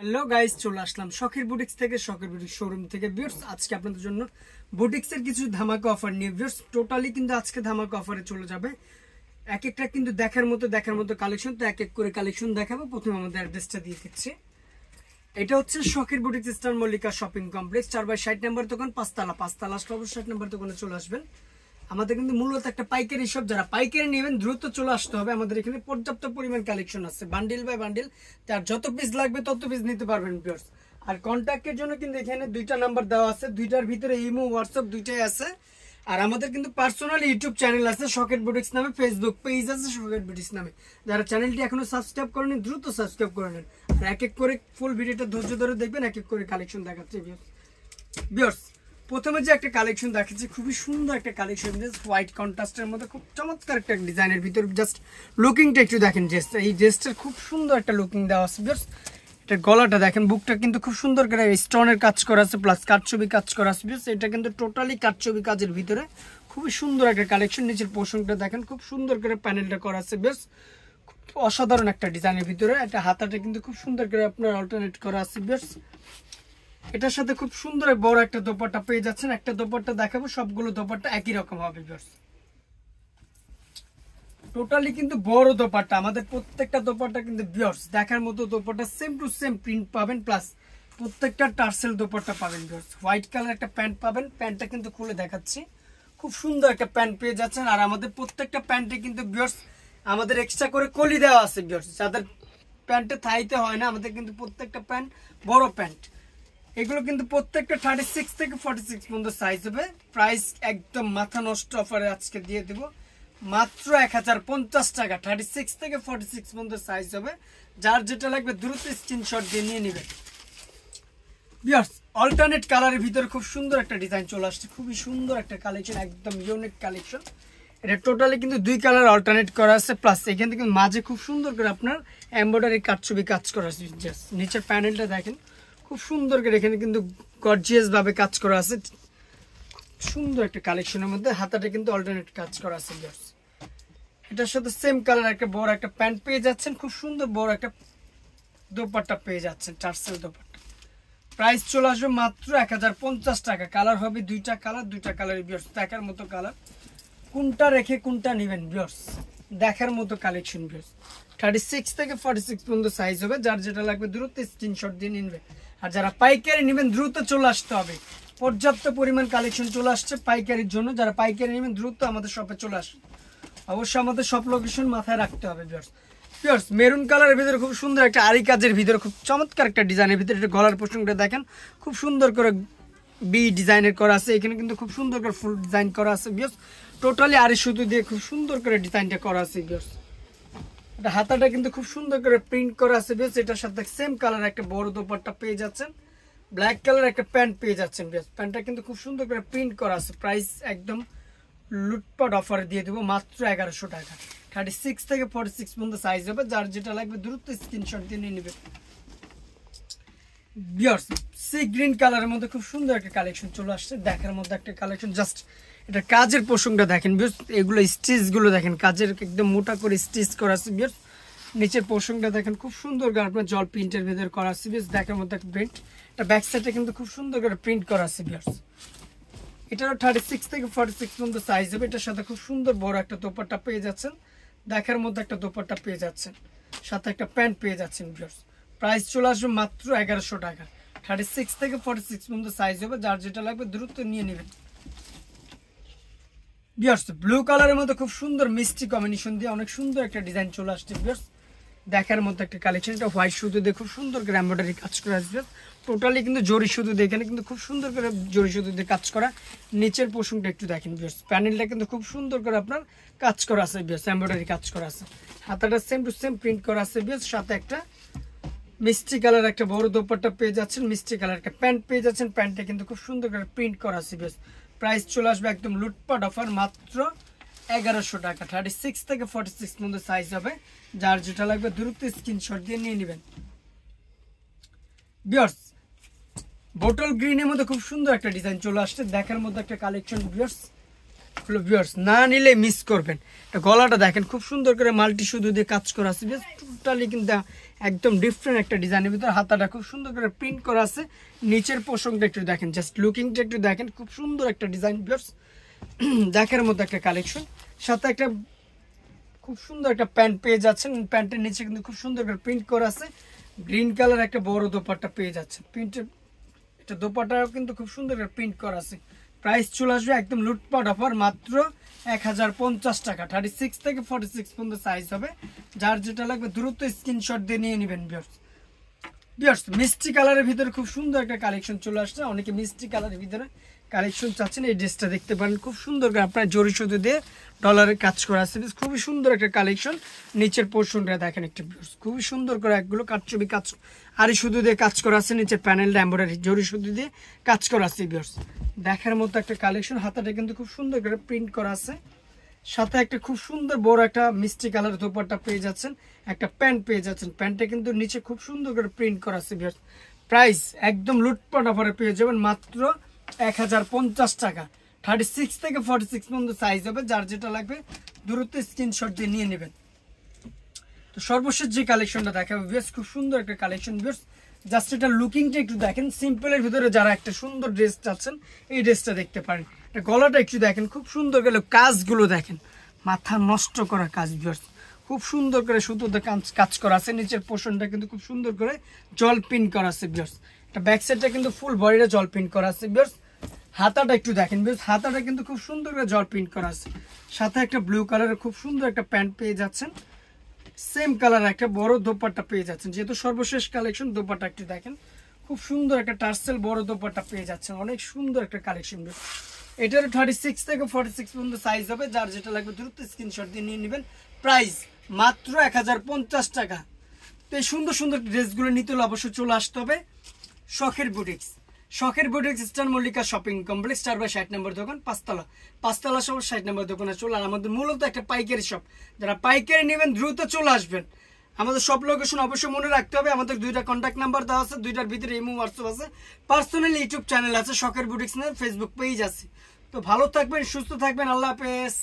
Hello guys, চলে আসলাম শখের boutiques থেকে, শখের বুটিক্স শোরুম থেকে। ভিউয়ার্স, আজকে আপনাদের জন্য বুটিক্সের কিছু ধামাকা অফার নিয়ে ভিউয়ার্স, টোটালি কিন্তু আজকে ধামাকা অফারে চলে যাবে। এক একটা কিন্তু দেখার মতো কালেকশন, তো এক এক করে কালেকশন দেখাবো। প্রথমে আমাদের অ্যাড্রেসটা দিয়ে দিচ্ছি। এটা হচ্ছে শখের boutiques star Mallika shopping complex, 4/60 নম্বর দোকান, পাঁচতলা 60 নম্বর দোকানে চলে আসবেন। আমাদের কিন্তু মূলত একটা পাইকারি শপ, যারা পাইকারি নেবেন দ্রুত চলে আসতে হবে। আমাদের এখানে পর্যাপ্ত পরিমাণ কালেকশন আছে, বান্ডিল বাই বান্ডিল, তার যত পিস লাগবে তত পিস নিতে পারবেন ভিউয়ার্স। আর কন্ট্যাক্টের জন্য কিন্তু এখানে দুইটা নাম্বার দেওয়া আছে, দুইটার ভিতরে ইমো হোয়াটসঅ্যাপ দুইটাই আছে। আর আমাদের কিন্তু পার্সোনাল ইউটিউব চ্যানেল আছে শখের বুটিক্স নামে, ফেসবুক পেজ আছে শখের বুটিক্স নামে। যারা চ্যানেলটি এখনো সাবস্ক্রাইব করেনি দ্রুত সাবস্ক্রাইব করে নেন। আর এক এক করে ফুল ভিডিওটা ধৈর্য ধরে দেখবেন, এক এক করে কালেকশন দেখাচ্ছে ভিউয়ার্স। প্রথমে যে একটা কালেকশন দেখাচ্ছি, খুবই সুন্দর একটা কালেকশন, হোয়াইট কন্ট্রাস্টের মধ্যে খুব চমৎকার একটা ডিজাইনের ভিতর। জাস্ট লুকিংটা একটু দেখেন, ড্রেসটা, এই ড্রেসটার খুব সুন্দর একটা লুকিং দেওয়া আছে ভিউয়ার্স। এটা গলাটা দেখেন, বুকটা কিন্তু খুব সুন্দর করে স্টোনের কাজ করা আছে, প্লাস কাটছবি কাজ করা আছে ভিউয়ার্স। এটা কিন্তু টোটালি কাটছবি কাজের ভিতরে খুবই সুন্দর একটা কালেকশন। নিচের পোর্শনটা দেখেন, খুব সুন্দর করে প্যানেলটা করা আছে ভিউয়ার্স, খুব অসাধারণ একটা ডিজাইনের ভিতরে। একটা হাতাটা কিন্তু খুব সুন্দর করে আপনার অল্টারনেট করা আছে ভিউয়ার্স। এটার সাথে খুব সুন্দর বড় একটা দোপাট্টা পেয়ে যাচ্ছেন। একটা দোপাট্টা দেখাবো, সবগুলো দোপাট্টা একই রকম হবে ভিউয়ার্স। টোটালি কিন্তু বড় দোপাট্টা, আমাদের প্রত্যেকটা দোপাট্টা কিন্তু ভিউয়ার্স দেখার মতো dupatta, same to same print পাবেন, প্লাস প্রত্যেকটা টার্সেল দোপাট্টা পাবেন ভিউয়ার্স। হোয়াইট কালার একটা প্যান্ট পাবেন, প্যান্টটা কিন্তু খুলে দেখাচ্ছি, খুব সুন্দর একটা প্যান্ট পেয়ে যাচ্ছেন। আর আমাদের প্রত্যেকটা প্যান্টে কিন্তু ভিউয়ার্স আমাদের এক্সট্রা করে কলি দেওয়া আছে ভিউয়ার্স, যাদের প্যান্টে থাইতে হয় না, আমাদের কিন্তু প্রত্যেকটা প্যান্ট বড় প্যান্ট। এগুলো কিন্তু প্রত্যেকটা 36 থেকে 46 পর্যন্ত সাইজ হবে। প্রাইস একদম মাথা নষ্ট অফারে আজকে দিয়ে দেব মাত্র 1050 টাকা। 36 থেকে 46 পর্যন্ত সাইজ হবে, যার যেটা লাগবে দ্রুত স্ক্রিনশট দিয়ে নিয়ে নেবেন ভিউয়ার্স। অল্টারনেট কালারের ভিতরে খুব সুন্দর একটা ডিজাইন চলে আসছে, খুবই সুন্দর একটা কালেকশন, একদম ইউনিক কালেকশন। এটা টোটালি কিন্তু দুই কালার অল্টারনেট করা আছে, প্লাস এখান থেকে মাঝে খুব সুন্দর করে আপনার এমব্রয়ডারি কাটছবি কাজ করা আছে। নিচের প্যানেলটা দেখেন, খুব সুন্দর করে এখানে কিন্তু গর্জিয়াস ভাবে কাজ করা আছে, সুন্দর একটা কালেকশনের মধ্যে। হাতাটা কিন্তু অল্টারনেট কাজ করা আছে ভিউয়ার্স। এটার সাথে সেম কালার একটা বড় একটা প্যান্ট পেয়ে যাচ্ছেন, খুব সুন্দর বড় একটা দোপাট্টা পেয়ে যাচ্ছেন, টার্সেল দোপাট্টা। প্রাইস চলে আসবে মাত্র 1050 টাকা। কালার হবে দুইটা কালার ভিউয়ার্স, দেখার মতো কালার, কোনটা রেখে কোনটা নেবেন ভিউয়ার্স, দেখার মতো কালেকশন ভিউয়ার্স। 36 থেকে 46 পর্যন্ত সাইজ হবে, যার যেটা লাগবে দ্রুত স্ক্রিনশট দিয়ে নিবে। আর যারা পাইকারি নেবেন দ্রুত চলে আসতে হবে, পর্যাপ্ত পরিমাণ কালেকশন চলে আসছে পাইকারির জন্য। যারা পাইকারি নেবেন দ্রুত আমাদের শপে চলে আসুন। অবশ্যই আমাদের শপ লোকেশন মাথায় রাখতে হবে ভিউয়ার্স। মেরুন কালারের ভিতরে খুব সুন্দর একটা আরি কাজের ভিতরে খুব চমৎকার একটা ডিজাইনের ভিতরে, এটা গলার পোর্শনটা দেখেন, খুব সুন্দর করে বি ডিজাইনের করা আছে। এখানে কিন্তু খুব সুন্দর করে ফুল ডিজাইন করা আছে ভিউয়ার্স। টোটালি আরি সুতো দিয়ে খুব সুন্দর করে ডিজাইনটা করা আছে ভিউয়ার্স। এটা হাতাটা কিন্তু খুব সুন্দর করে প্রিন্ট করা আছে ভিউয়ার্স। এটার সাথে সেম কালার একটা বড় দোপাট্টা পেয়ে যাচ্ছেন, ব্ল্যাক কালার একটা প্যান্ট পেয়ে যাচ্ছেন ভিউয়ার্স। প্যান্টটা কিন্তু খুব সুন্দর করে প্রিন্ট করা আছে। প্রাইস একদম লুটপাট অফারে দিয়ে দেবো মাত্র 1100 টাকা। 36 থেকে 46 পর্যন্ত সাইজ হবে, যার যেটা লাগবে দ্রুত স্ক্রিনশট দিয়ে নিয়ে নেবে ভিউয়ার্স। সি গ্রিন কালারের মধ্যে খুব সুন্দর একটা কালেকশন চলে আসছে, দেখার মধ্যে একটা কালেকশন। জাস্ট এটা কাজের পোর্শনটা দেখেন ভিউয়ার্স, এগুলো স্টিচগুলো দেখেন, কাজের একদম মোটা করে স্টিচ করা আছে ভিউয়ার্স। নিচের পোর্শনটা দেখেন, খুব সুন্দর করে আপনার জল প্রিন্টের ভেতরে করা আছে ভিউয়ার্স, দেখার মধ্যে একটা প্রিন্ট। এটা ব্যাক সাইডে কিন্তু খুব সুন্দর করে প্রিন্ট করা আছে ভিউয়ার্স। এটারও 36 থেকে 46 পর্যন্ত সাইজ হবে। এটার সাথে খুব সুন্দর বড় একটা দোপাট্টা পেয়ে যাচ্ছেন, দেখার মধ্যে একটা দোপাট্টা পেয়ে যাচ্ছেন, সাথে একটা প্যান্ট পেয়ে যাচ্ছেন ভিউয়ার্স। প্রাইস চলে আসবে মাত্র 1100 টাকা। 36 থেকে 46 পর্যন্ত সাইজ হবে, যার যেটা লাগবে দ্রুত নিয়ে নেবেন ভিউয়ার্স। ব্লু কালারের মধ্যে খুব সুন্দর মিষ্টি কম্বিনেশন দিয়ে অনেক সুন্দর একটা ডিজাইন চলে আসছে ভিউয়ার্স, দেখার মধ্যে একটা কালেকশন। এটা হোয়াইট সুতো দিয়ে খুব সুন্দর করে এমব্রয়ডারি কাজ করা আসবে, টোটালি কিন্তু জরি সুতো দিয়ে, এখানে কিন্তু খুব সুন্দর করে জরি সুতো দিয়ে কাজ করা। নিচের পোর্শনটা একটু দেখেন ভিউয়ার্স, প্যানেলটা কিন্তু খুব সুন্দর করে আপনার কাজ করা আছে ভিউয়ার্স, এমব্রয়ডারি কাজ করা আছে। হাতাটা সেম টু সেম প্রিন্ট করা আছে ভিউয়ার্স, সাথে একটা মিষ্টি কালার একটা বড় দোপাট্টা পেয়ে যাচ্ছেন, মিষ্টি কালার একটা প্যান্ট পেয়ে যাচ্ছেন। প্যান্টটা কিন্তু খুব সুন্দর করে প্রিন্ট করা আছে ভিউয়ার্স। প্রাইস চলে আসবে একদম লুটপাট অফার মাত্র 1100 টাকা। 36 থেকে 46 পর্যন্ত সাইজ হবে, যার যেটা লাগবে দ্রুত স্ক্রিনশট দিয়ে নিয়ে নেবেন ভিউয়ার্স। বোটল গ্রিনের মধ্যে খুব সুন্দর একটা ডিজাইন চলে আসছে, দেখার মধ্যে একটা কালেকশন ভিউয়ার্স, না নিলে মিস করবেন। গলাটা দেখেন, খুব সুন্দর করে মাল্টি সুতো দিয়ে কাজ করা আছে, টোটালি কিন্তু একদম ডিফারেন্ট একটা ডিজাইনের ভিতরে হাতাটা খুব সুন্দর করে প্রিন্ট করা আছে। নিচের পোর্শনটা একটু দেখেন, জাস্ট লুকিংটা একটু দেখেন, খুব সুন্দর একটা ডিজাইন ভিউয়ার্স, দেখার মতো একটা কালেকশন। সাথে একটা খুব সুন্দর একটা প্যান্ট পেয়ে যাচ্ছেন, প্যান্টের নিচে কিন্তু খুব সুন্দর করে প্রিন্ট করা আছে। গ্রিন কালার একটা বড় দোপাট্টা পেয়ে যাচ্ছে, প্রিন্টের এটা দোপাট্টাও কিন্তু খুব সুন্দর করে প্রিন্ট করা আছে। প্রাইস চলে আসবে একদম লুটপাট অফার, মাত্র 1050 টাকা। 36 থেকে 46 পর্যন্ত সাইজ হবে, যার যেটা লাগবে দ্রুত স্ক্রিনশট দিয়ে নিয়ে নেবেন ভিউয়ার্স। মিষ্টি কালারের ভিতরে খুব সুন্দর একটা কালেকশন চলে আসছে, অনেকে মিষ্টি কালারের ভিতরে কালেকশন চাচ্ছেন। এই ড্রেসটা দেখতে পারেন, খুব সুন্দর করে আপনার জরি সুতো দিয়ে ডলারের কাজ করা আছে, খুবই সুন্দর একটা কালেকশন। নিচের পোর্শনটা দেখেন একটা ভিউয়ার্স, খুবই সুন্দর করে একগুলো কাটছবি কাজ আরি সুতো দিয়ে কাজ করা আছে। নিচের প্যানেলটা এমব্রয়ডারি জরি সুতো দিয়ে কাজ করা আছে ভিউয়ার্স, দেখার মতো একটা কালেকশন। হাতাটা কিন্তু খুব সুন্দর করে প্রিন্ট করা আছে। সাথে একটা খুব সুন্দর বড় একটা মিষ্টি কালার দোপাট্টা পেয়ে যাচ্ছেন, একটা প্যান্ট পেয়ে যাচ্ছেন। প্যান্টটা কিন্তু নিচে খুব সুন্দর করে প্রিন্ট করা আছে ভিউয়ার্স। প্রাইস একদম লুটপাট অফারে পেয়ে যাবেন মাত্র 1050 টাকা। 36 থেকে 46 পর্যন্ত সাইজ হবে, যার যেটা লাগবে দ্রুত স্ক্রিনশট দিয়ে নিয়ে নেবেন। তো সর্বশেষ যে কালেকশনটা দেখাবো ভিউয়ার্স, খুব সুন্দর একটা কালেকশন ভিউয়ার্স, জাস্ট এটা লুকিংটা একটু দেখেন। সিম্পলের ভিতরে যারা একটা সুন্দর ড্রেস চাচ্ছেন এই ড্রেসটা দেখতে পারেন। এটা গলাটা একটু দেখেন, খুব সুন্দর করে কাজগুলো দেখেন, মাথা নষ্ট করা কাজ ভিউয়ার্স, খুব সুন্দর করে সুতোতে কাজ করা আছে। নিচের পোর্শনটা কিন্তু খুব সুন্দর করে জল প্রিন্ট করা আছে ভিউয়ার্স। এটা ব্যাক সাইডটা কিন্তু ফুল বডিটা জল প্রিন্ট করা আছে ভিউয়ার্স। হাতাটা একটু দেখেন ভিউয়ার্স, হাতাটা কিন্তু খুব সুন্দর করে জল প্রিন্ট করা আছে। সাথে একটা ব্লু কালারের খুব সুন্দর একটা প্যান্ট পেয়ে যাচ্ছেন, সেম কালার একটা বড় দোপাট্টা পেয়ে যাচ্ছেন। যেহেতু সর্বশেষ কালেকশন, দোপাট্টা একটু দেখেন, খুব সুন্দর একটা টার্সেল বড় দোপাট্টা পেয়ে যাচ্ছেন, অনেক সুন্দর একটা কালেকশন। এটার 36 থেকে 46 পর্যন্ত সাইজ হবে, যার যেটা লাগবে দ্রুত স্ক্রিনশট দিয়ে নিয়ে নেবেন। প্রাইস মাত্র 1050 টাকা। তো এই সুন্দর সুন্দর ড্রেসগুলো নিতে হলে অবশ্যই চলে আসতে হবে শখের বুটিক্স। শখের boutiques star Mallika shopping complex 4/60 নম্বর দোকান, পাঁচতলা সহ 60 নম্বর দোকানে চলে। আর আমাদের মূলত একটা পাইকারি শপ, যারা পাইকারি নেবেন দ্রুত চলে আসবেন। আমাদের সব লোকেশন অবশ্যই মনে রাখতে হবে। আমাদের 2টা কন্ট্যাক্ট নাম্বার দেওয়া আছে, 2টার ভিতরে ইমো হোয়াটসঅ্যাপ আছে, পার্সোনাল ইউটিউব চ্যানেল আছে, শখের বুটিক্স ফেসবুক পেজ আছে। তো ভালো থাকবেন, সুস্থ থাকবেন, আল্লাহ হাফেজ।